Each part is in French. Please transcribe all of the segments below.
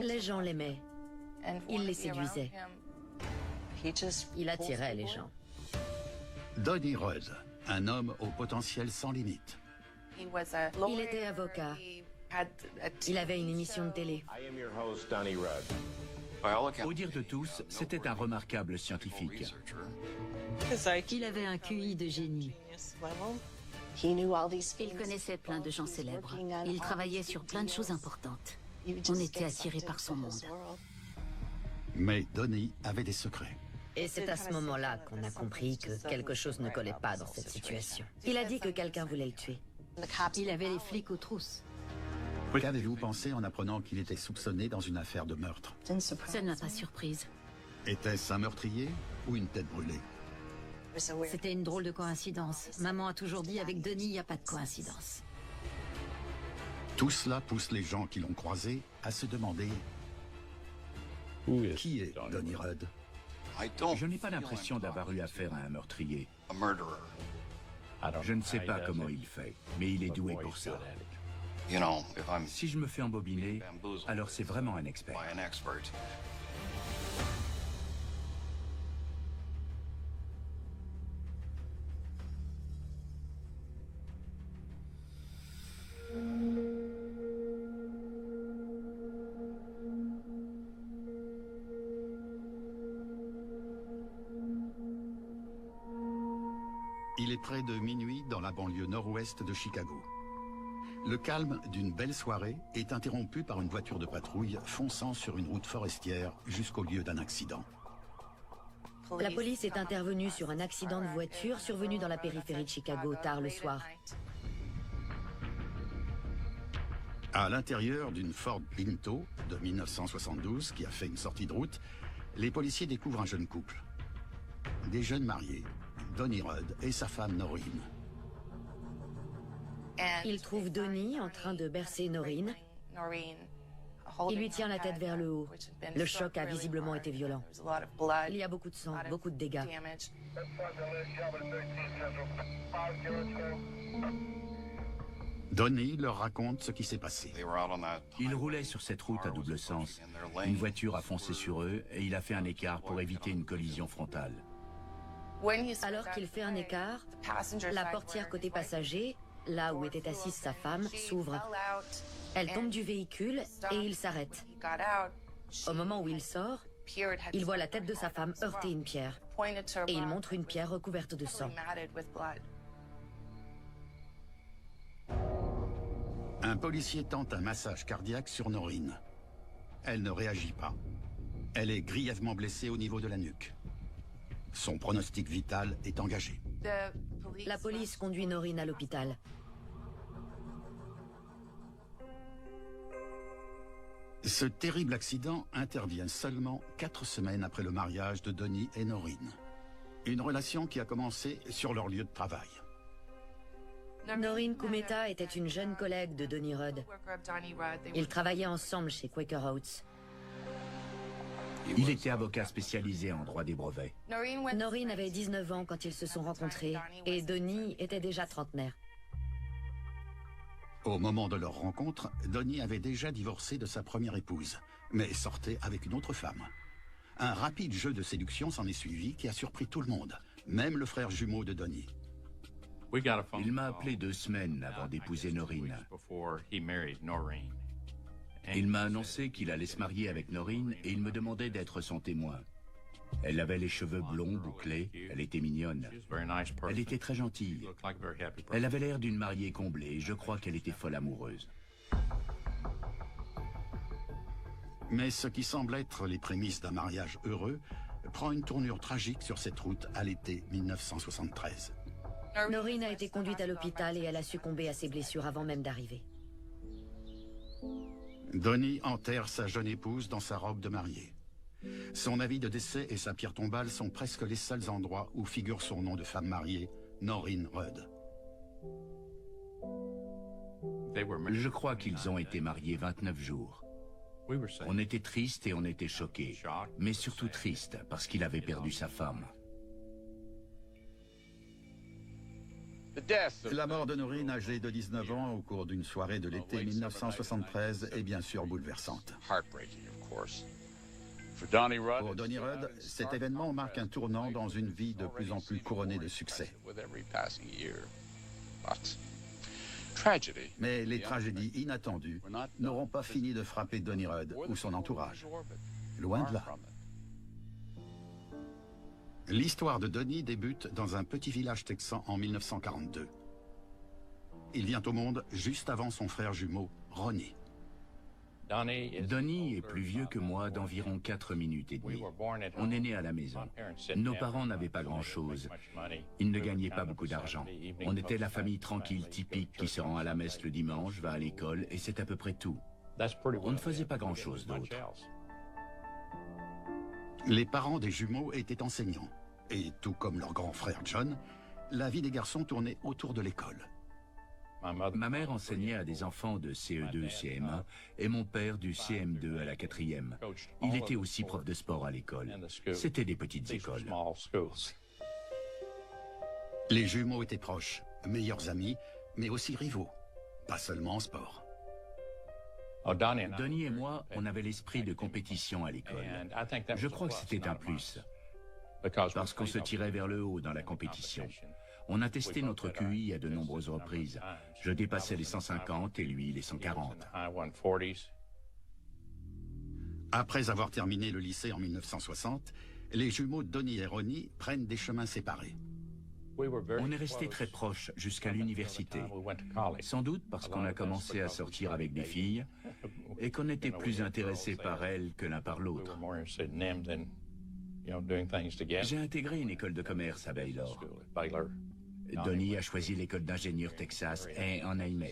Les gens l'aimaient. Il les séduisait. Il attirait les gens. Donnie Rudd, un homme au potentiel sans limite. Il était avocat. Il avait une émission de télé. Au dire de tous, c'était un remarquable scientifique. Il avait un QI de génie. Il connaissait plein de gens célèbres. Il travaillait sur plein de choses importantes. On était attirés par son monde. Mais Donnie avait des secrets. Et c'est à ce moment-là qu'on a compris que quelque chose ne collait pas dans cette situation. Il a dit que quelqu'un voulait le tuer. Il avait les flics aux trousses. Qu'avez-vous pensé en apprenant qu'il était soupçonné dans une affaire de meurtre? Ça ne m'a pas surprise. Était-ce un meurtrier ou une tête brûlée? C'était une drôle de coïncidence. Maman a toujours dit avec Donnie, il n'y a pas de coïncidence. Tout cela pousse les gens qui l'ont croisé à se demander qui est Donnie Rudd? Je n'ai pas l'impression d'avoir eu affaire à un meurtrier. Je ne sais pas comment il fait, mais il est doué pour ça. Si je me fais embobiner, alors c'est vraiment un expert. Il est près de minuit dans la banlieue nord-ouest de Chicago. Le calme d'une belle soirée est interrompu par une voiture de patrouille fonçant sur une route forestière jusqu'au lieu d'un accident. La police est intervenue sur un accident de voiture survenu dans la périphérie de Chicago tard le soir. À l'intérieur d'une Ford Pinto de 1972 qui a fait une sortie de route, les policiers découvrent un jeune couple. Des jeunes mariés, Donnie Rudd et sa femme Noreen. Il trouve Donnie en train de bercer Noreen. Il lui tient la tête vers le haut. Le choc a visiblement été violent. Il y a beaucoup de sang, beaucoup de dégâts. Donnie leur raconte ce qui s'est passé. Ils roulaient sur cette route à double sens. Une voiture a foncé sur eux et il a fait un écart pour éviter une collision frontale. Alors qu'il fait un écart, la portière côté passager, là où était assise sa femme, s'ouvre. Elle tombe du véhicule et il s'arrête. Au moment où il sort, il voit la tête de sa femme heurter une pierre. Et il montre une pierre recouverte de sang. Un policier tente un massage cardiaque sur Noreen. Elle ne réagit pas. Elle est grièvement blessée au niveau de la nuque. Son pronostic vital est engagé. La police conduit Noreen à l'hôpital. Ce terrible accident intervient seulement 4 semaines après le mariage de Donnie et Noreen. Une relation qui a commencé sur leur lieu de travail. Noreen Kumeta était une jeune collègue de Donnie Rudd. Ils travaillaient ensemble chez Quaker Oats. Il était avocat spécialisé en droit des brevets. Noreen avait 19 ans quand ils se sont rencontrés et Donnie était déjà trentenaire. Au moment de leur rencontre, Donnie avait déjà divorcé de sa première épouse, mais sortait avec une autre femme. Un rapide jeu de séduction s'en est suivi qui a surpris tout le monde, même le frère jumeau de Donnie. Il m'a appelé 2 semaines avant d'épouser Noreen. Il m'a annoncé qu'il allait se marier avec Noreen et il me demandait d'être son témoin. Elle avait les cheveux blonds bouclés, elle était mignonne. Elle était très gentille. Elle avait l'air d'une mariée comblée et je crois qu'elle était folle amoureuse. Mais ce qui semble être les prémices d'un mariage heureux prend une tournure tragique sur cette route à l'été 1973. Noreen a été conduite à l'hôpital et elle a succombé à ses blessures avant même d'arriver. Donnie enterre sa jeune épouse dans sa robe de mariée. Son avis de décès et sa pierre tombale sont presque les seuls endroits où figure son nom de femme mariée, Noreen Rudd. Je crois qu'ils ont été mariés 29 jours. On était tristes et on était choqués, mais surtout tristes parce qu'il avait perdu sa femme. La mort de Noreen, âgée de 19 ans, au cours d'une soirée de l'été 1973, est bien sûr bouleversante. Pour Donnie Rudd, cet événement marque un tournant dans une vie de plus en plus couronnée de succès. Mais les tragédies inattendues n'auront pas fini de frapper Donnie Rudd ou son entourage. Loin de là. L'histoire de Donnie débute dans un petit village texan en 1942. Il vient au monde juste avant son frère jumeau, Ronnie. Donnie est plus vieux que moi d'environ 4 minutes et demie. On est né à la maison. Nos parents n'avaient pas grand-chose. Ils ne gagnaient pas beaucoup d'argent. On était la famille tranquille typique qui se rend à la messe le dimanche, va à l'école et c'est à peu près tout. On ne faisait pas grand-chose d'autre. Les parents des jumeaux étaient enseignants. Et tout comme leur grand frère John, la vie des garçons tournait autour de l'école. Ma mère enseignait à des enfants de CE2, CM1 et mon père du CM2 à la 4e. Il était aussi prof de sport à l'école. C'était des petites écoles. Les jumeaux étaient proches, meilleurs amis, mais aussi rivaux. Pas seulement en sport. Donnie et moi, on avait l'esprit de compétition à l'école. Je crois que c'était un plus, parce qu'on se tirait vers le haut dans la compétition. On a testé notre QI à de nombreuses reprises. Je dépassais les 150 et lui les 140. Après avoir terminé le lycée en 1960, les jumeaux Donnie et Ronnie prennent des chemins séparés. On est restés très proches jusqu'à l'université. Sans doute parce qu'on a commencé à sortir avec des filles et qu'on était plus intéressés par elles que l'un par l'autre. J'ai intégré une école de commerce à Baylor. Donnie a choisi l'école d'ingénieur Texas A&M.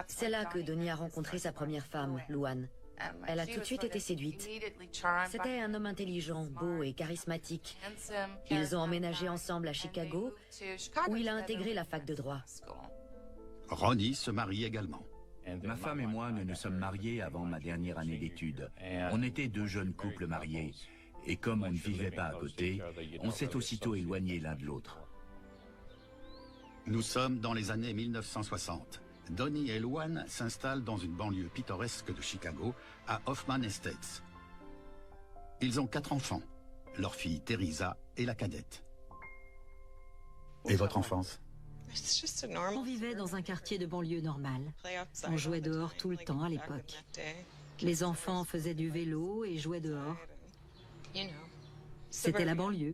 C'est là que Donnie a rencontré sa première femme, Luann. Elle a tout de suite été séduite. C'était un homme intelligent, beau et charismatique. Ils ont emménagé ensemble à Chicago, où il a intégré la fac de droit. Ronnie se marie également. Ma femme et moi, nous nous sommes mariés avant ma dernière année d'études. On était deux jeunes couples mariés. Et comme on ne vivait pas à côté, on s'est aussitôt éloignés l'un de l'autre. Nous sommes dans les années 1960. Donnie et Luann s'installent dans une banlieue pittoresque de Chicago, à Hoffman Estates. Ils ont 4 enfants, leur fille Teresa et la cadette. Et votre enfance? On vivait dans un quartier de banlieue normal. On jouait dehors tout le temps à l'époque. Les enfants faisaient du vélo et jouaient dehors. C'était la banlieue.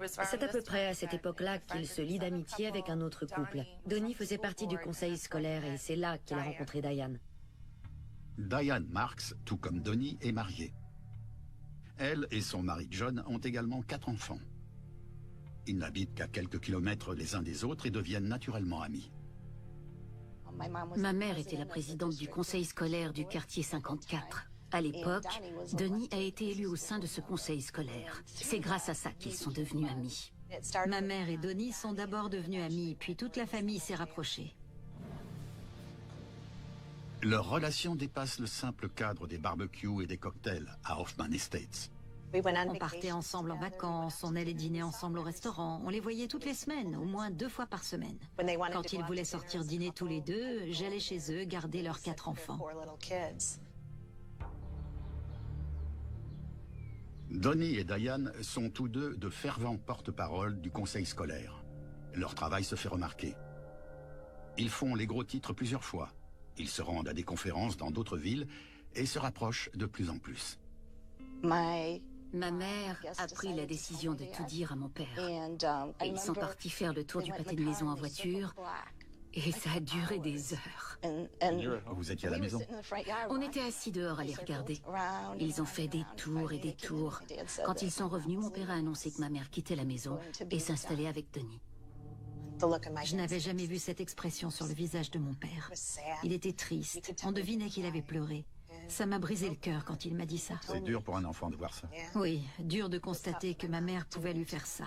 C'est à peu près à cette époque-là qu'il se lie d'amitié avec un autre couple. Donnie faisait partie du conseil scolaire et c'est là qu'il a rencontré Diane. Diane Marks, tout comme Donnie, est mariée. Elle et son mari John ont également 4 enfants. Ils n'habitent qu'à quelques kilomètres les uns des autres et deviennent naturellement amis. Ma mère était la présidente du conseil scolaire du quartier 54. À l'époque, Donnie a été élu au sein de ce conseil scolaire. C'est grâce à ça qu'ils sont devenus amis. Ma mère et Donnie sont d'abord devenus amis, puis toute la famille s'est rapprochée. Leur relation dépasse le simple cadre des barbecues et des cocktails à Hoffman Estates. On partait ensemble en vacances, on allait dîner ensemble au restaurant, on les voyait toutes les semaines, au moins 2 fois par semaine. Quand ils voulaient sortir dîner tous les deux, j'allais chez eux garder leurs 4 enfants. Donnie et Diane sont tous deux de fervents porte-parole du conseil scolaire. Leur travail se fait remarquer. Ils font les gros titres plusieurs fois. Ils se rendent à des conférences dans d'autres villes et se rapprochent de plus en plus. Ma mère a pris la décision de tout dire à mon père. Ils sont partis faire le tour du pâté de maison en voiture et ça a duré des heures. Vous étiez à la maison? On était assis dehors à les regarder. Ils ont fait des tours et des tours. Quand ils sont revenus, mon père a annoncé que ma mère quittait la maison et s'installait avec Donnie. Je n'avais jamais vu cette expression sur le visage de mon père. Il était triste. On devinait qu'il avait pleuré. Ça m'a brisé le cœur quand il m'a dit ça. C'est dur pour un enfant de voir ça. Oui, dur de constater que ma mère pouvait lui faire ça.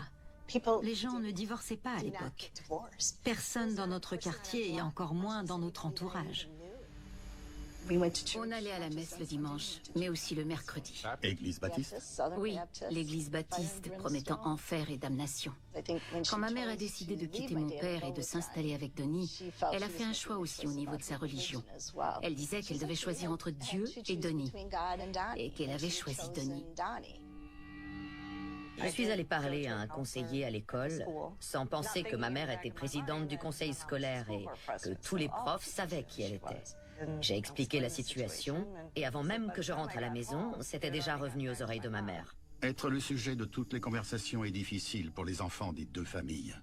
Les gens ne divorçaient pas à l'époque. Personne dans notre quartier et encore moins dans notre entourage. On allait à la messe le dimanche, mais aussi le mercredi. Église baptiste? Oui, l'église baptiste promettant enfer et damnation. Quand ma mère a décidé de quitter mon père et de s'installer avec Donnie, elle a fait un choix aussi au niveau de sa religion. Elle disait qu'elle devait choisir entre Dieu et Donnie, et qu'elle avait choisi Donnie. Je suis allée parler à un conseiller à l'école, sans penser que ma mère était présidente du conseil scolaire et que tous les profs savaient qui elle était. J'ai expliqué la situation, et avant même que je rentre à la maison, c'était déjà revenu aux oreilles de ma mère. Être le sujet de toutes les conversations est difficile pour les enfants des deux familles.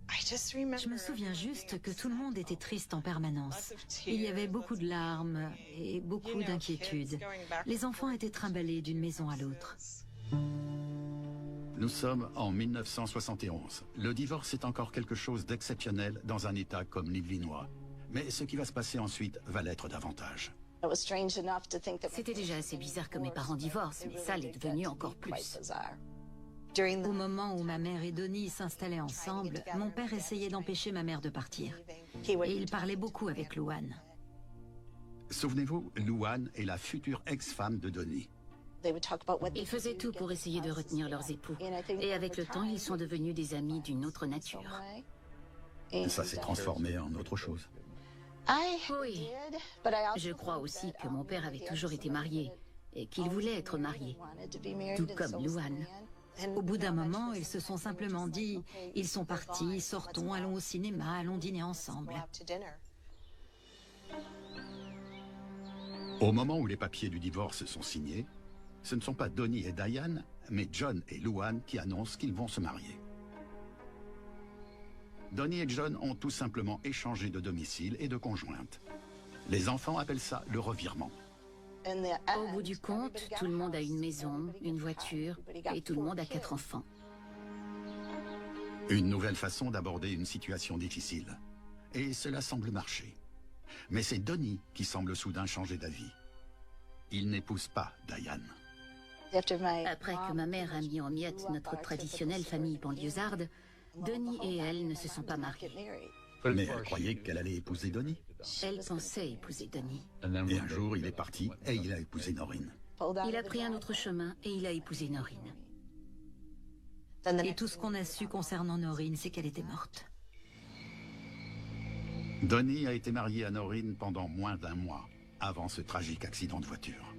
Je me souviens juste que tout le monde était triste en permanence. Il y avait beaucoup de larmes et beaucoup d'inquiétudes. Les enfants étaient trimballés d'une maison à l'autre. Nous sommes en 1971. Le divorce est encore quelque chose d'exceptionnel dans un État comme l'Illinois. Mais ce qui va se passer ensuite va l'être davantage. C'était déjà assez bizarre que mes parents divorcent, mais ça l'est devenu encore plus. Au moment où ma mère et Donnie s'installaient ensemble, mon père essayait d'empêcher ma mère de partir. Et il parlait beaucoup avec Louane. Souvenez-vous, Louane est la future ex-femme de Donnie. Ils faisaient tout pour essayer de retenir leurs époux. Et avec le temps, ils sont devenus des amis d'une autre nature. Ça s'est transformé en autre chose. Oui, je crois aussi que mon père avait toujours été marié et qu'il voulait être marié, tout comme Louane. Au bout d'un moment, ils se sont simplement dit « Ils sont partis, sortons, allons au cinéma, allons dîner ensemble. » Au moment où les papiers du divorce sont signés, ce ne sont pas Donnie et Diane, mais John et Louane qui annoncent qu'ils vont se marier. Donnie et John ont tout simplement échangé de domicile et de conjointe. Les enfants appellent ça le revirement. Au bout du compte, tout le monde a une maison, une voiture, et tout le monde a 4 enfants. Une nouvelle façon d'aborder une situation difficile. Et cela semble marcher. Mais c'est Donnie qui semble soudain changer d'avis. Il n'épouse pas Diane. Après que ma mère a mis en miettes notre traditionnelle famille banlieusarde, Donnie et elle ne se sont pas mariés. Mais elle croyait qu'elle allait épouser Donnie. Elle pensait épouser Donnie. Et un jour, il est parti et il a épousé Noreen. Il a pris un autre chemin et il a épousé Noreen. Et tout ce qu'on a su concernant Noreen, c'est qu'elle était morte. Donnie a été marié à Noreen pendant moins d'1 mois, avant ce tragique accident de voiture.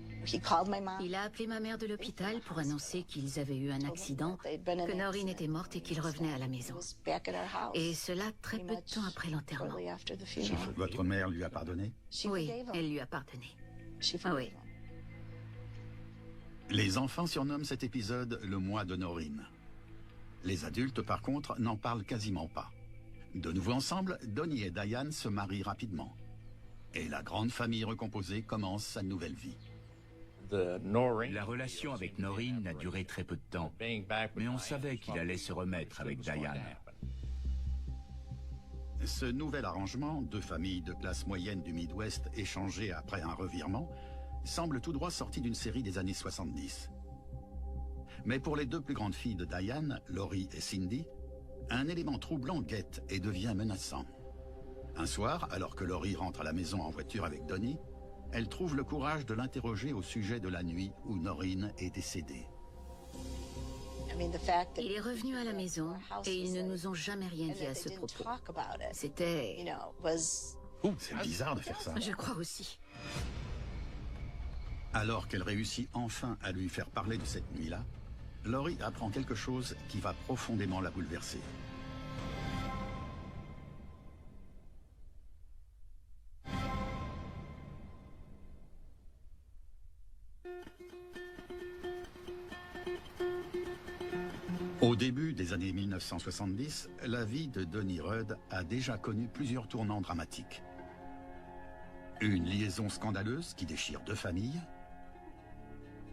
Il a appelé ma mère de l'hôpital pour annoncer qu'ils avaient eu un accident, que Noreen était morte et qu'ils revenaient à la maison. Et cela très peu de temps après l'enterrement. Votre mère lui a pardonné? Oui, elle lui a pardonné. Oui. Les enfants surnomment cet épisode le mois de Noreen. Les adultes, par contre, n'en parlent quasiment pas. De nouveau ensemble, Donnie et Diane se marient rapidement. Et la grande famille recomposée commence sa nouvelle vie. La relation avec Noreen n'a duré très peu de temps, mais on savait qu'il allait se remettre avec Diane. Ce nouvel arrangement, 2 familles de classe moyenne du Midwest échangées après un revirement, semble tout droit sorti d'une série des années 70. Mais pour les 2 plus grandes filles de Diane, Lori et Cindy, un élément troublant guette et devient menaçant. Un soir, alors que Lori rentre à la maison en voiture avec Donnie, elle trouve le courage de l'interroger au sujet de la nuit où Noreen est décédée. Il est revenu à la maison et ils ne nous ont jamais rien dit à ce propos. C'était... C'est bizarre de faire ça. Je crois aussi. Alors qu'elle réussit enfin à lui faire parler de cette nuit-là, Lori apprend quelque chose qui va profondément la bouleverser. Au début des années 1970, la vie de Donnie Rudd a déjà connu plusieurs tournants dramatiques. Une liaison scandaleuse qui déchire 2 familles,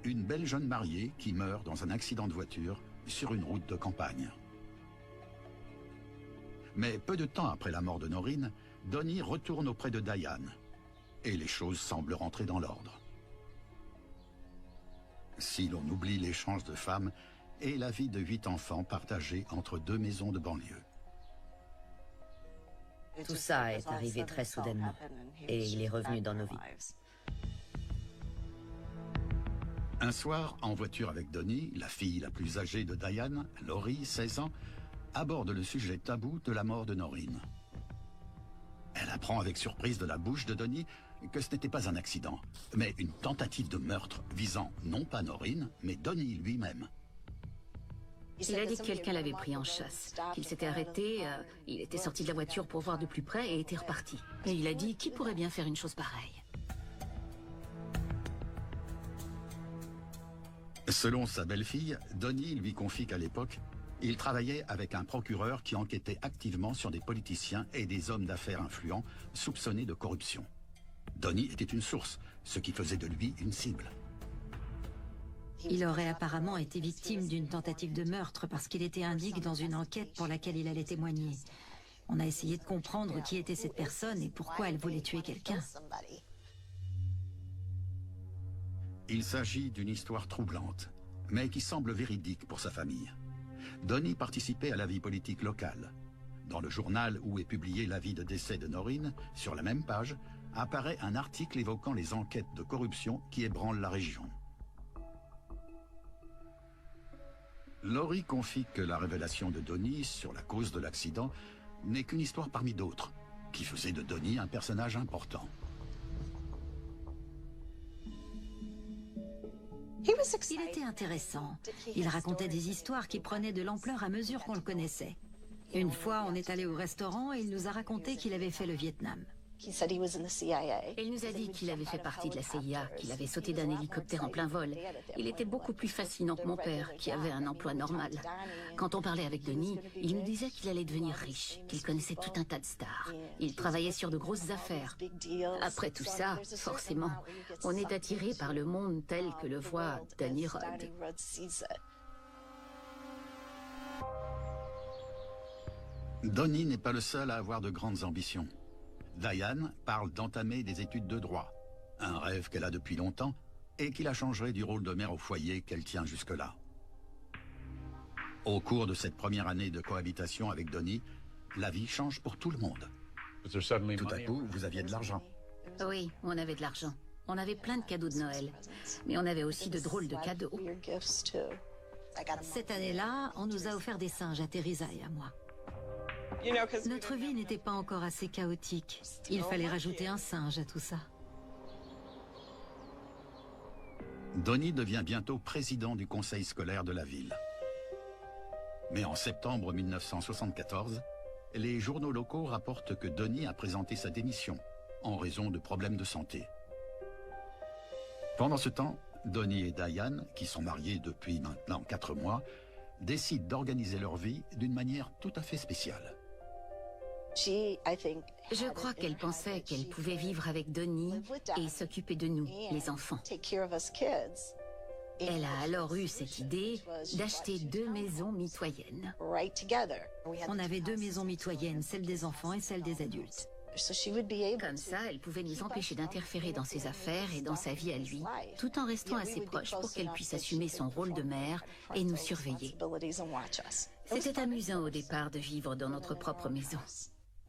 une belle jeune mariée qui meurt dans un accident de voiture sur une route de campagne. Mais peu de temps après la mort de Noreen, Donnie retourne auprès de Diane, et les choses semblent rentrer dans l'ordre. Si l'on oublie l'échange de femmes et la vie de 8 enfants partagés entre 2 maisons de banlieue. Tout ça est arrivé très soudainement, et il est revenu dans nos vies. Un soir, en voiture avec Donnie, la fille la plus âgée de Diane, Laurie, 16 ans, aborde le sujet tabou de la mort de Noreen. Elle apprend avec surprise de la bouche de Donnie que ce n'était pas un accident, mais une tentative de meurtre visant non pas Noreen, mais Donnie lui-même. Il a dit que quelqu'un l'avait pris en chasse, qu'il s'était arrêté, il était sorti de la voiture pour voir de plus près et était reparti. Et il a dit qui pourrait bien faire une chose pareille. Selon sa belle-fille, Donnie lui confie qu'à l'époque, il travaillait avec un procureur qui enquêtait activement sur des politiciens et des hommes d'affaires influents soupçonnés de corruption. Donnie était une source, ce qui faisait de lui une cible. Il aurait apparemment été victime d'une tentative de meurtre parce qu'il était indique dans une enquête pour laquelle il allait témoigner. On a essayé de comprendre qui était cette personne et pourquoi elle voulait tuer quelqu'un. Il s'agit d'une histoire troublante, mais qui semble véridique pour sa famille. Donnie participait à la vie politique locale. Dans le journal où est publié l'avis de décès de Noreen, sur la même page, apparaît un article évoquant les enquêtes de corruption qui ébranlent la région. Laurie confie que la révélation de Donnie sur la cause de l'accident n'est qu'une histoire parmi d'autres, qui faisait de Donnie un personnage important. Il était intéressant. Il racontait des histoires qui prenaient de l'ampleur à mesure qu'on le connaissait. Une fois, on est allé au restaurant et il nous a raconté qu'il avait fait le Vietnam. Il nous a dit qu'il avait fait partie de la CIA, qu'il avait sauté d'un hélicoptère en plein vol. Il était beaucoup plus fascinant que mon père, qui avait un emploi normal. Quand on parlait avec Donnie, il nous disait qu'il allait devenir riche, qu'il connaissait tout un tas de stars. Il travaillait sur de grosses affaires. Après tout ça, forcément, on est attiré par le monde tel que le voit Danny Rod. Donnie n'est pas le seul à avoir de grandes ambitions. Diane parle d'entamer des études de droit, un rêve qu'elle a depuis longtemps et qui la changerait du rôle de mère au foyer qu'elle tient jusque-là. Au cours de cette première année de cohabitation avec Donnie, la vie change pour tout le monde. Tout à coup, vous aviez de l'argent. Oui, on avait de l'argent. On avait plein de cadeaux de Noël. Mais on avait aussi de drôles de cadeaux. Cette année-là, on nous a offert des singes à Teresa et à moi. Notre vie n'était pas encore assez chaotique. Il fallait rajouter un singe à tout ça. Donnie devient bientôt président du conseil scolaire de la ville. Mais en septembre 1974, les journaux locaux rapportent que Donnie a présenté sa démission en raison de problèmes de santé. Pendant ce temps, Donnie et Diane, qui sont mariés depuis maintenant 4 mois, décident d'organiser leur vie d'une manière tout à fait spéciale. Je crois qu'elle pensait qu'elle pouvait vivre avec Donnie et s'occuper de nous, les enfants. Elle a alors eu cette idée d'acheter 2 maisons mitoyennes. On avait 2 maisons mitoyennes, celle des enfants et celle des adultes. Comme ça, elle pouvait nous empêcher d'interférer dans ses affaires et dans sa vie à lui, tout en restant assez proche pour qu'elle puisse assumer son rôle de mère et nous surveiller. C'était amusant au départ de vivre dans notre propre maison.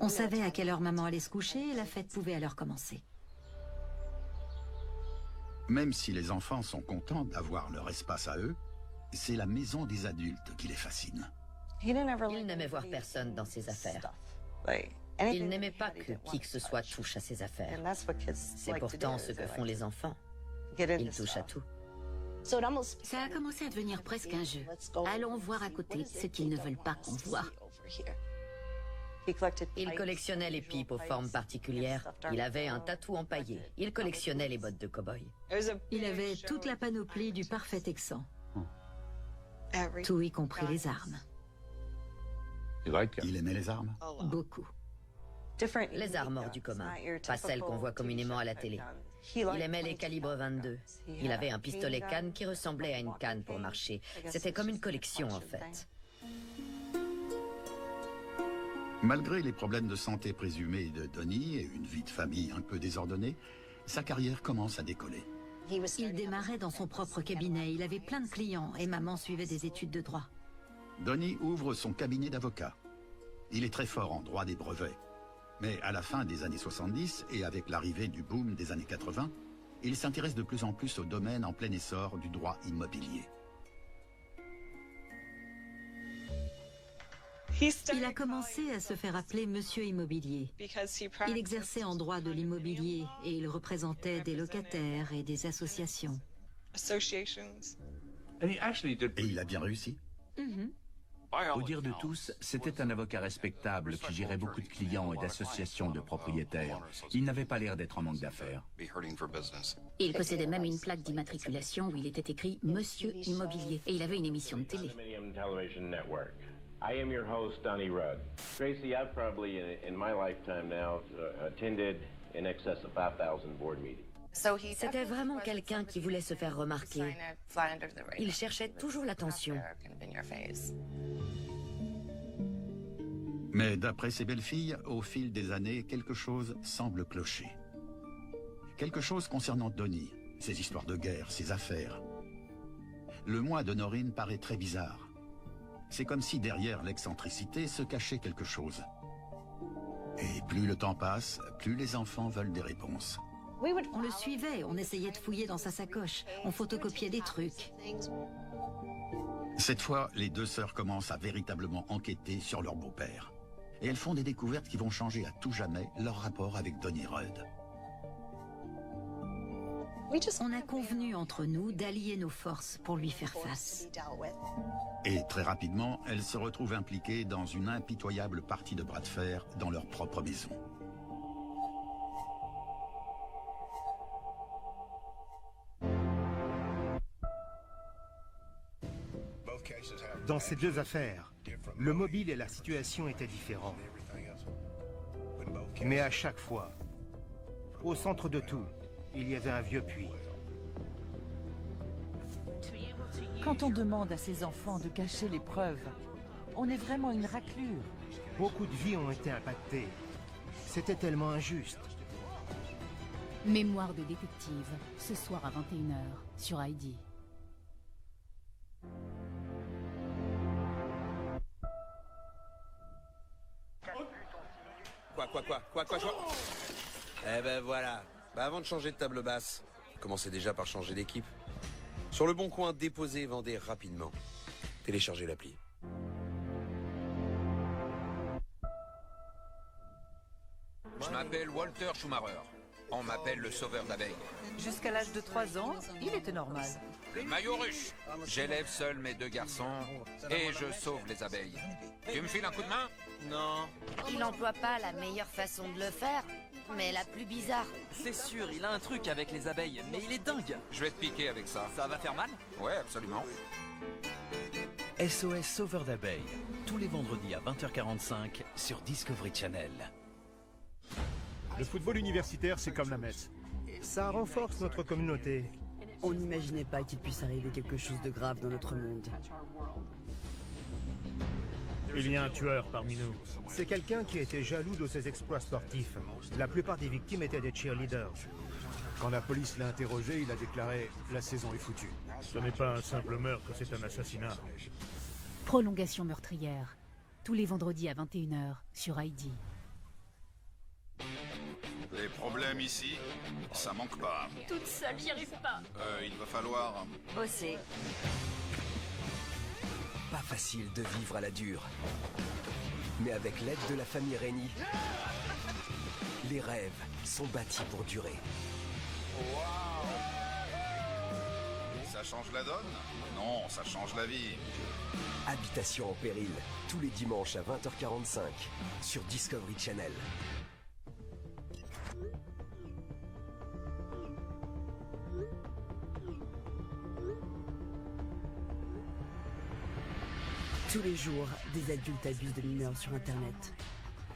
On savait à quelle heure maman allait se coucher et la fête pouvait alors commencer. Même si les enfants sont contents d'avoir leur espace à eux, c'est la maison des adultes qui les fascine. Il n'aimait voir personne dans ses affaires. Il n'aimait pas que qui que ce soit touche à ses affaires. C'est pourtant ce que font les enfants. Ils touchent à tout. Ça a commencé à devenir presque un jeu. Allons voir à côté ce qu'ils ne veulent pas qu'on voie. Il collectionnait les pipes aux formes particulières. Il avait un tatou empaillé. Il collectionnait les bottes de cow-boy. Il avait toute la panoplie du parfait Texan. Tout y compris les armes. Il aimait les armes? Beaucoup. Les armes hors du commun, pas celles qu'on voit communément à la télé. Il aimait les calibres 22. Il avait un pistolet canne qui ressemblait à une canne pour marcher. C'était comme une collection en fait. Malgré les problèmes de santé présumés de Donnie et une vie de famille un peu désordonnée, sa carrière commence à décoller. Il démarrait dans son propre cabinet, il avait plein de clients et maman suivait des études de droit. Donnie ouvre son cabinet d'avocat. Il est très fort en droit des brevets. Mais à la fin des années 70 et avec l'arrivée du boom des années 80, il s'intéresse de plus en plus au domaine en plein essor du droit immobilier. Il a commencé à se faire appeler Monsieur Immobilier. Il exerçait en droit de l'immobilier et il représentait des locataires et des associations. Et il a bien réussi. Au dire de tous, c'était un avocat respectable qui gérait beaucoup de clients et d'associations de propriétaires. Il n'avait pas l'air d'être en manque d'affaires. Il possédait même une plaque d'immatriculation où il était écrit Monsieur Immobilier. Et il avait une émission de télé. I am your host, Donnie Rudd. Tracy, I've probably, in my lifetime now, attended in excess of 5,000 board meetings. C'était vraiment quelqu'un qui voulait se faire remarquer. Il cherchait toujours l'attention. Mais d'après ses belles-filles, au fil des années, quelque chose semble clocher. Quelque chose concernant Donnie, ses histoires de guerre, ses affaires. Le moi de Noreen paraît très bizarre. C'est comme si derrière l'excentricité se cachait quelque chose. Et plus le temps passe, plus les enfants veulent des réponses. On le suivait, on essayait de fouiller dans sa sacoche, on photocopiait des trucs. Cette fois, les deux sœurs commencent à véritablement enquêter sur leur beau-père. Et elles font des découvertes qui vont changer à tout jamais leur rapport avec Donnie Rudd. On a convenu entre nous d'allier nos forces pour lui faire face. Et très rapidement, elles se retrouvent impliquées dans une impitoyable partie de bras de fer dans leur propre maison. Dans ces deux affaires, le mobile et la situation étaient différents. Mais à chaque fois, au centre de tout, il y avait un vieux puits. Quand on demande à ses enfants de cacher les preuves, on est vraiment une raclure. Beaucoup de vies ont été impactées. C'était tellement injuste. Mémoire de détective, ce soir à 21h sur ID. Quoi Eh ben voilà. Avant de changer de table basse, commencez déjà par changer d'équipe. Sur le bon coin, déposez et vendez rapidement. Téléchargez l'appli. Je m'appelle Walter Schumacher. On m'appelle le sauveur d'abeilles. Jusqu'à l'âge de 3 ans, il était normal. Le maillot ruche. J'élève seul mes 2 garçons et je sauve les abeilles. Tu me files un coup de main? Non. Il n'emploie pas la meilleure façon de le faire, mais la plus bizarre. C'est sûr, il a un truc avec les abeilles, mais il est dingue. Je vais te piquer avec ça. Ça va faire mal? Ouais, absolument. SOS Sauveur d'abeilles, tous les vendredis à 20h45 sur Discovery Channel. Le football universitaire, c'est comme la messe. Ça renforce notre communauté. On n'imaginait pas qu'il puisse arriver quelque chose de grave dans notre monde. Il y a un tueur parmi nous. C'est quelqu'un qui était jaloux de ses exploits sportifs. La plupart des victimes étaient des cheerleaders. Quand la police l'a interrogé, il a déclaré « La saison est foutue ». Ce n'est pas un simple meurtre, c'est un assassinat. Prolongation meurtrière, tous les vendredis à 21h sur ID. Les problèmes ici, ça manque pas. Toute seule, j'y arrive pas. Il va falloir... bosser. Pas facile de vivre à la dure. Mais avec l'aide de la famille Rainy, les rêves sont bâtis pour durer. Ça change la donne? Non, ça change la vie. Habitation en péril, tous les dimanches à 20h45 sur Discovery Channel. Tous les jours, des adultes abusent de mineurs sur Internet.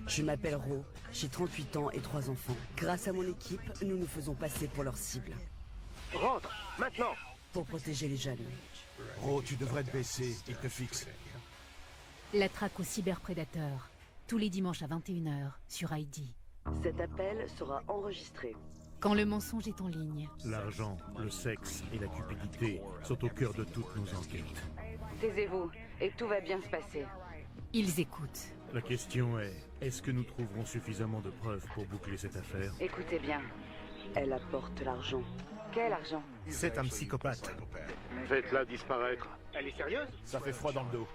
Je m'appelle Ro, j'ai 38 ans et 3 enfants. Grâce à mon équipe, nous nous faisons passer pour leur cible. Rentre, maintenant! Pour protéger les jeunes. Ro, tu devrais te baisser, il te fixe. La traque aux cyberprédateurs, tous les dimanches à 21h sur ID. Cet appel sera enregistré. Quand le mensonge est en ligne. L'argent, le sexe et la cupidité sont au cœur de toutes nos enquêtes. Taisez-vous, et tout va bien se passer. Ils écoutent. La question est-ce que nous trouverons suffisamment de preuves pour boucler cette affaire? Écoutez bien. Elle apporte l'argent. Quel argent? C'est un psychopathe. Faites-la disparaître. Elle est sérieuse? Ça fait froid dans le dos.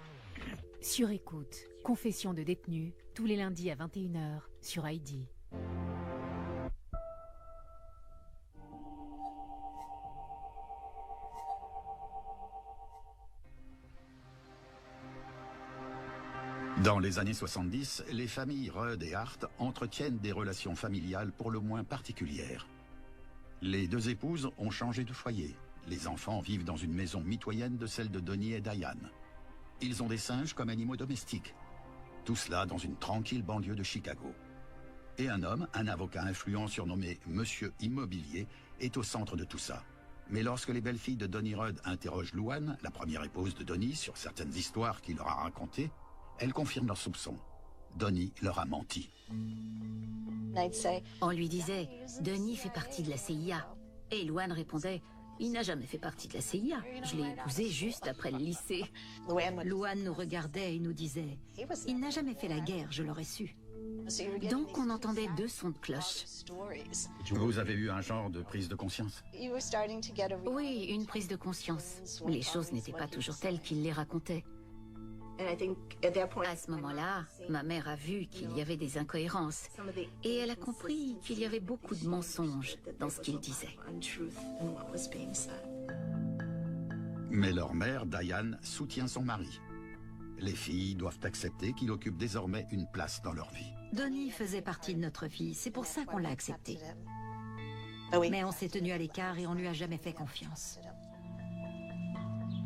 Sur écoute, confession de détenus, tous les lundis à 21h sur ID. Dans les années 70, les familles Rudd et Hart entretiennent des relations familiales pour le moins particulières. Les deux épouses ont changé de foyer. Les enfants vivent dans une maison mitoyenne de celle de Donnie et Diane. Ils ont des singes comme animaux domestiques. Tout cela dans une tranquille banlieue de Chicago. Et un homme, un avocat influent surnommé Monsieur Immobilier, est au centre de tout ça. Mais lorsque les belles-filles de Donnie Rudd interrogent Luann, la première épouse de Donnie, sur certaines histoires qu'il leur a racontées, elle confirme leurs soupçons. Donnie leur a menti. On lui disait, Donnie fait partie de la CIA. Et Luann répondait, il n'a jamais fait partie de la CIA. Je l'ai épousé juste après le lycée. Luann nous regardait et nous disait, il n'a jamais fait la guerre, je l'aurais su. Donc on entendait deux sons de cloche. Vous avez eu un genre de prise de conscience? Oui, une prise de conscience. Les choses n'étaient pas toujours telles qu'il les racontait. À ce moment-là, ma mère a vu qu'il y avait des incohérences et elle a compris qu'il y avait beaucoup de mensonges dans ce qu'il disait. Mais leur mère, Diane, soutient son mari. Les filles doivent accepter qu'il occupe désormais une place dans leur vie. Donnie faisait partie de notre vie, c'est pour ça qu'on l'a accepté. Mais on s'est tenu à l'écart et on lui a jamais fait confiance.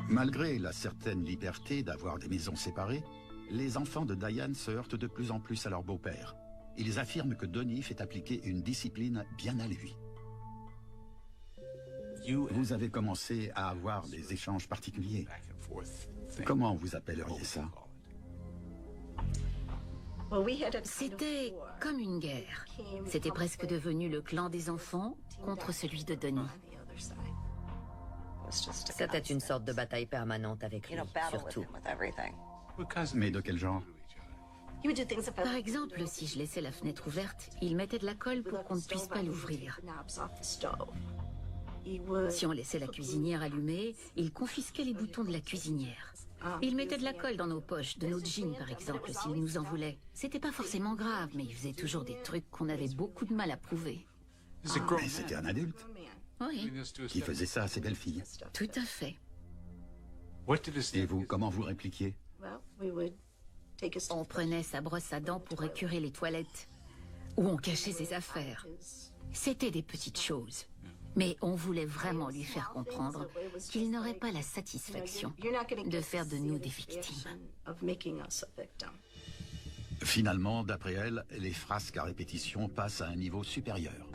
Malgré la certaine liberté d'avoir des maisons séparées, les enfants de Diane se heurtent de plus en plus à leur beau-père. Ils affirment que Donnie fait appliquer une discipline bien à lui. Vous avez commencé à avoir des échanges particuliers. Comment vous appelleriez ça? C'était comme une guerre. C'était presque devenu le clan des enfants contre celui de Donnie. C'était une sorte de bataille permanente avec lui, surtout. Mais de quel genre? Par exemple, si je laissais la fenêtre ouverte, il mettait de la colle pour qu'on ne puisse pas l'ouvrir. Si on laissait la cuisinière allumée, il confisquait les boutons de la cuisinière. Il mettait de la colle dans nos poches, de nos jeans par exemple, s'il nous en voulait. C'était pas forcément grave, mais il faisait toujours des trucs qu'on avait beaucoup de mal à prouver. Mais c'était un adulte. Oui. Qui faisait ça à ses belles-filles. Tout à fait. Et vous, comment vous répliquiez? On prenait sa brosse à dents pour écurer les toilettes. Ou on cachait ses affaires. C'était des petites choses. Mais on voulait vraiment lui faire comprendre qu'il n'aurait pas la satisfaction de faire de nous des victimes. Finalement, d'après elle, les frasques à répétition passent à un niveau supérieur.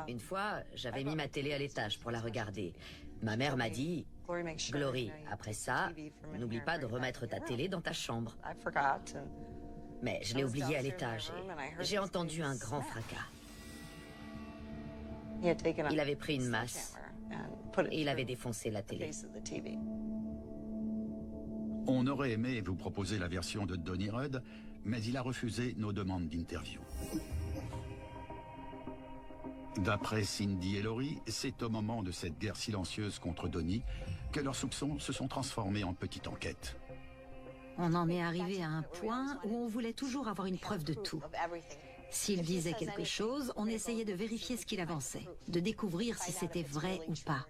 Une fois, j'avais mis ma télé à l'étage pour la regarder. Ma mère m'a dit, Glory, après ça, n'oublie pas de remettre ta télé dans ta chambre. Mais je l'ai oublié à l'étage et j'ai entendu un grand fracas. Il avait pris une masse et il avait défoncé la télé. On aurait aimé vous proposer la version de Donnie Rudd, mais il a refusé nos demandes d'interview. D'après Cindy et Laurie, c'est au moment de cette guerre silencieuse contre Donnie que leurs soupçons se sont transformés en petite enquête. On en est arrivé à un point où on voulait toujours avoir une preuve de tout. S'il disait quelque chose, on essayait de vérifier ce qu'il avançait, de découvrir si c'était vrai ou pas.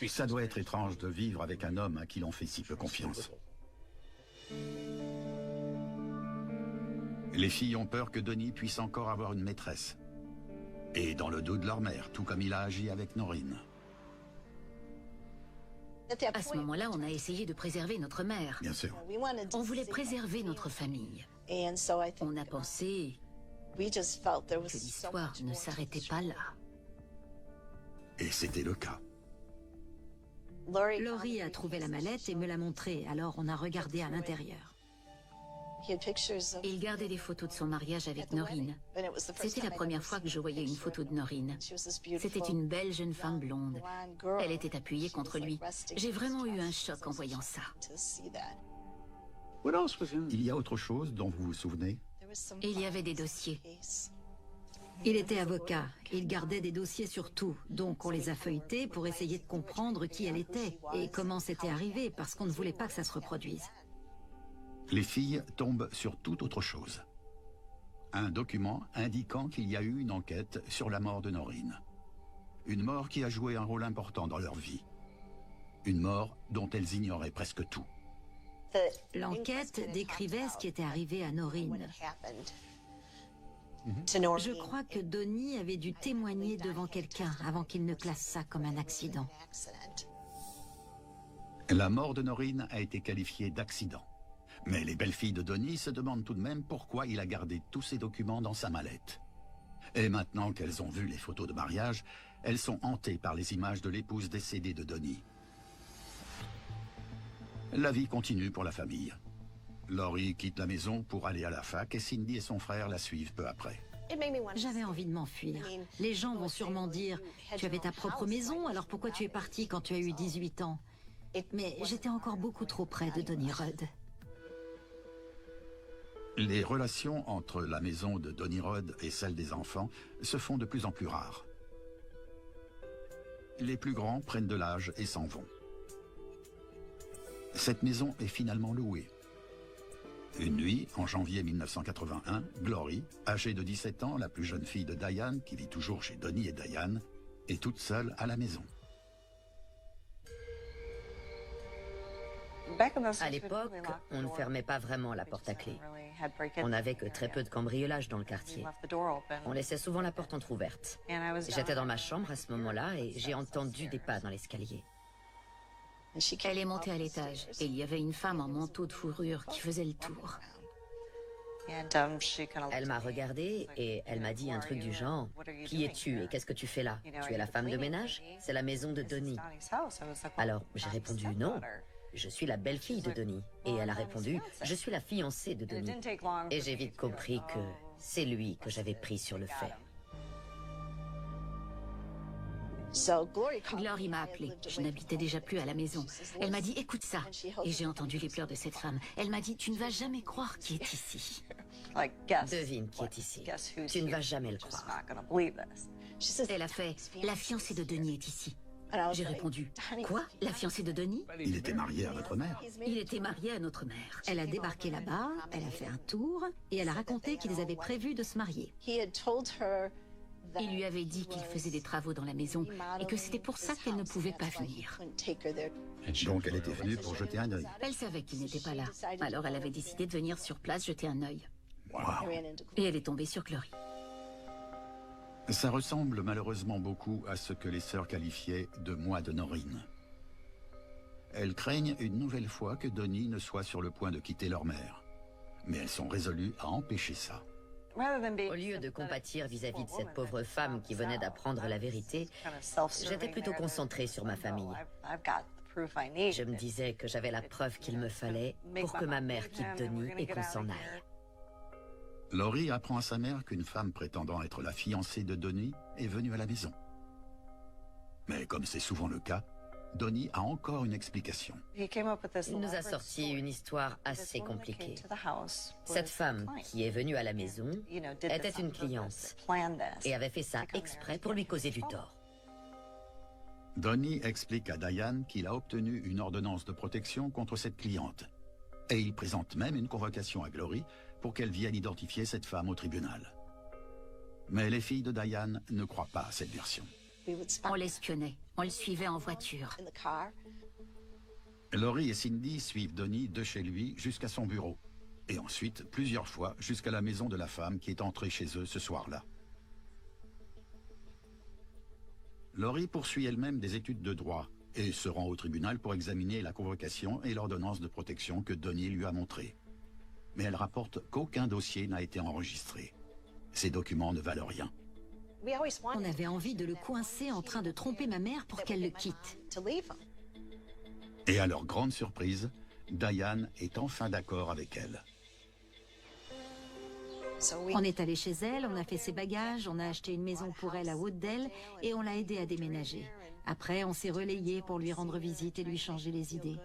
Ça doit être étrange de vivre avec un homme à qui l'on fait si peu confiance. Les filles ont peur que Donnie puisse encore avoir une maîtresse. Et dans le dos de leur mère, tout comme il a agi avec Noreen. À ce moment-là, on a essayé de préserver notre mère. Bien sûr. On voulait préserver notre famille. On a pensé que l'histoire ne s'arrêtait pas là. Et c'était le cas. Laurie a trouvé la mallette et me l'a montrée, alors on a regardé à l'intérieur. Il gardait des photos de son mariage avec Noreen. C'était la première fois que je voyais une photo de Noreen. C'était une belle jeune femme blonde. Elle était appuyée contre lui. J'ai vraiment eu un choc en voyant ça. Il y a autre chose dont vous vous souvenez? Il y avait des dossiers. Il était avocat, il gardait des dossiers sur tout, donc on les a feuilletés pour essayer de comprendre qui elle était et comment c'était arrivé, parce qu'on ne voulait pas que ça se reproduise. Les filles tombent sur toute autre chose. Un document indiquant qu'il y a eu une enquête sur la mort de Noreen. Une mort qui a joué un rôle important dans leur vie. Une mort dont elles ignoraient presque tout. L'enquête décrivait ce qui était arrivé à Noreen. Je crois que Donnie avait dû témoigner devant quelqu'un avant qu'il ne classe ça comme un accident. La mort de Noreen a été qualifiée d'accident. Mais les belles-filles de Donnie se demandent tout de même pourquoi il a gardé tous ces documents dans sa mallette. Et maintenant qu'elles ont vu les photos de mariage, elles sont hantées par les images de l'épouse décédée de Donnie. La vie continue pour la famille. Laurie quitte la maison pour aller à la fac et Cindy et son frère la suivent peu après. J'avais envie de m'enfuir. Les gens vont sûrement dire « Tu avais ta propre maison, alors pourquoi tu es parti quand tu as eu 18 ans ?» Mais j'étais encore beaucoup trop près de Donnie Rudd. Les relations entre la maison de Donnie Rudd et celle des enfants se font de plus en plus rares. Les plus grands prennent de l'âge et s'en vont. Cette maison est finalement louée. Une nuit, en janvier 1981, Glory, âgée de 17 ans, la plus jeune fille de Diane, qui vit toujours chez Donnie et Diane, est toute seule à la maison. À l'époque, on ne fermait pas vraiment la porte à clé. On n'avait que très peu de cambriolages dans le quartier. On laissait souvent la porte entrouverte. J'étais dans ma chambre à ce moment-là et j'ai entendu des pas dans l'escalier. Elle est montée à l'étage et il y avait une femme en manteau de fourrure qui faisait le tour. Elle m'a regardée et elle m'a dit un truc du genre « Qui es-tu et qu'est-ce que tu fais là? Tu es la femme de ménage? C'est la maison de Donnie. » Alors j'ai répondu « Non, je suis la belle-fille de Donnie. » Et elle a répondu « Je suis la fiancée de Donnie. » Et j'ai vite compris que c'est lui que j'avais pris sur le fait. Glory m'a appelée. Je n'habitais déjà plus à la maison. Elle m'a dit « Écoute ça ». Et j'ai entendu les pleurs de cette femme. Elle m'a dit « Tu ne vas jamais croire qui est ici. » Devine qui est ici. Tu ne vas jamais le croire. Elle a fait « La fiancée de Donnie est ici. » J'ai répondu « Quoi? La fiancée de Donnie? » Il était marié à votre mère. Il était marié à notre mère. Elle a débarqué là-bas, elle a fait un tour et elle a raconté qu'ils avaient prévu de se marier. Il lui avait dit qu'il faisait des travaux dans la maison et que c'était pour ça qu'elle ne pouvait pas venir. Donc elle était venue pour jeter un œil. Elle savait qu'il n'était pas là. Alors elle avait décidé de venir sur place jeter un œil. Wow. Et elle est tombée sur Glory. Ça ressemble malheureusement beaucoup à ce que les sœurs qualifiaient de « moi de Noreen ». Elles craignent une nouvelle fois que Donnie ne soit sur le point de quitter leur mère. Mais elles sont résolues à empêcher ça. Au lieu de compatir vis-à-vis de cette pauvre femme qui venait d'apprendre la vérité, j'étais plutôt concentrée sur ma famille. Je me disais que j'avais la preuve qu'il me fallait pour que ma mère quitte Donnie et qu'on s'en aille. Laurie apprend à sa mère qu'une femme prétendant être la fiancée de Donnie est venue à la maison. Mais comme c'est souvent le cas, Donnie a encore une explication. Il nous a sorti une histoire assez compliquée. Cette femme qui est venue à la maison était une cliente et avait fait ça exprès pour lui causer du tort. Donnie explique à Diane qu'il a obtenu une ordonnance de protection contre cette cliente. Et il présente même une convocation à Glory pour qu'elle vienne identifier cette femme au tribunal. Mais les filles de Diane ne croient pas à cette version. On l'espionnait, on le suivait en voiture. Laurie et Cindy suivent Donnie de chez lui jusqu'à son bureau. Et ensuite, plusieurs fois, jusqu'à la maison de la femme qui est entrée chez eux ce soir-là. Laurie poursuit elle-même des études de droit et se rend au tribunal pour examiner la convocation et l'ordonnance de protection que Donnie lui a montrée. Mais elle rapporte qu'aucun dossier n'a été enregistré. Ces documents ne valent rien. On avait envie de le coincer en train de tromper ma mère pour qu'elle le quitte. Et à leur grande surprise, Diane est enfin d'accord avec elle. On est allé chez elle, on a fait ses bagages, on a acheté une maison pour elle à Wooddale et on l'a aidée à déménager. Après, on s'est relayé pour lui rendre visite et lui changer les idées.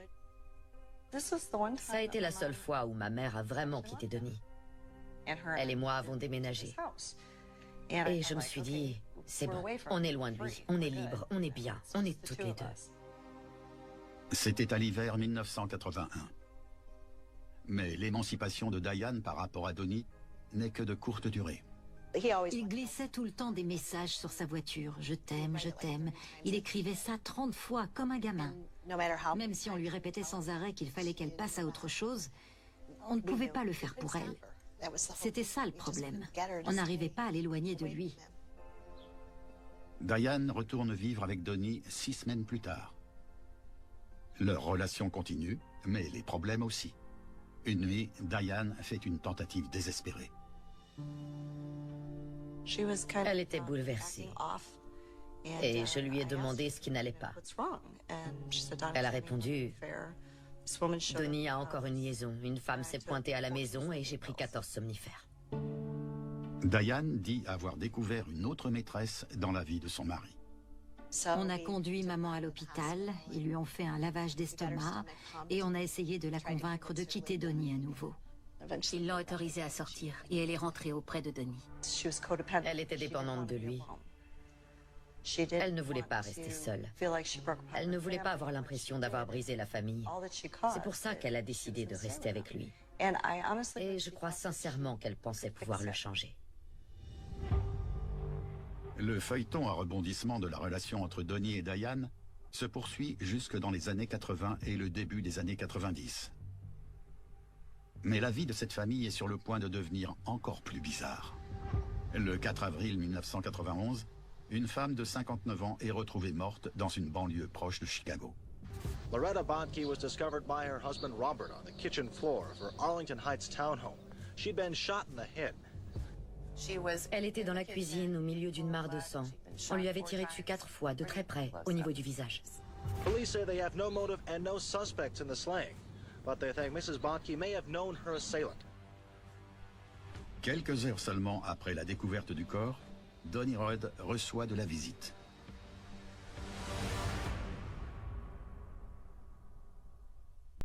Ça a été la seule fois où ma mère a vraiment quitté Donnie. Elle et moi avons déménagé. Et je me suis dit, c'est bon, on est loin de lui, on est libre, on est bien, on est toutes les deux. C'était à l'hiver 1981. Mais l'émancipation de Diane par rapport à Donnie n'est que de courte durée. Il glissait tout le temps des messages sur sa voiture. Je t'aime, je t'aime. Il écrivait ça 30 fois, comme un gamin. Même si on lui répétait sans arrêt qu'il fallait qu'elle passe à autre chose, on ne pouvait pas le faire pour elle. C'était ça le problème. On n'arrivait pas à l'éloigner de lui. Diane retourne vivre avec Donnie 6 semaines plus tard. Leur relation continue, mais les problèmes aussi. Une nuit, Diane fait une tentative désespérée. Elle était bouleversée. Et je lui ai demandé ce qui n'allait pas. Elle a répondu, Donnie a encore une liaison. Une femme s'est pointée à la maison et j'ai pris 14 somnifères. Diane dit avoir découvert une autre maîtresse dans la vie de son mari. On a conduit maman à l'hôpital, ils lui ont fait un lavage d'estomac et on a essayé de la convaincre de quitter Donnie à nouveau. Ils l'ont autorisée à sortir et elle est rentrée auprès de Donnie. Elle était dépendante de lui. Elle ne voulait pas rester seule. Elle ne voulait pas avoir l'impression d'avoir brisé la famille. C'est pour ça qu'elle a décidé de rester avec lui. Et je crois sincèrement qu'elle pensait pouvoir le changer. Le feuilleton à rebondissement de la relation entre Donnie et Diane se poursuit jusque dans les années 80 et le début des années 90. Mais la vie de cette famille est sur le point de devenir encore plus bizarre. Le 4 avril 1991, une femme de 59 ans est retrouvée morte dans une banlieue proche de Chicago. Loretta Bonnke was discovered by her husband Robert on the kitchen floor of her Arlington Heights townhome. She'd been shot in the head. Elle était dans la cuisine au milieu d'une mare de sang. On lui avait tiré dessus 4 fois, de très près, au niveau du visage. Police say they have no motive and no suspects in the slaying, but they think Mrs. Bonnke may have known her assailant. Quelques heures seulement après la découverte du corps, Donnie Rudd reçoit de la visite.